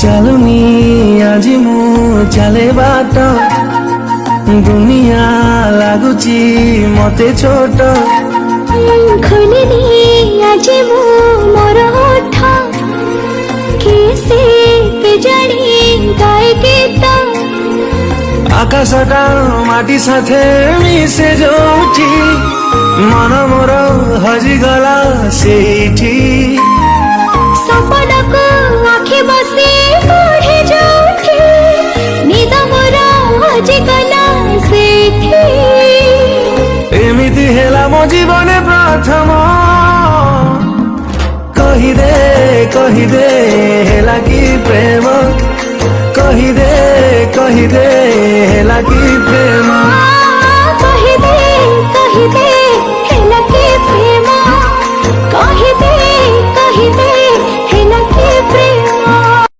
ଚାଲୁନି ଆଜି ମୁଁ ଚାଲେ ବାଟ, ଦୁନିଆ ଲାଗୁଛି ମତେ ଛୋଟ। ଖୋଲିନି ଆଜି ମୁଁ ମୋର ଓଠ, କିଏ କେଜାଣି ଗାଏ ଗୀତ। ଆକାଶଟା ମାଟି ସାଥେ ମିଶେ ଯୋଉଠି, ମନ ମୋର ହଜିଗଲା ସେଇଠି। ସପନକୁ ଆଖି ବସି ପଢ଼େ ଯୋଉଠି, ନିଦ ମୋର ହଜିଗଲା ସେଇଠି। ଏମିତି ହେଲା ମୋ ଜୀବନେ ପ୍ରଥମ, କହିଦେ ହେଲା କି ପ୍ରେମ, କହିଦେ ହେଲା କି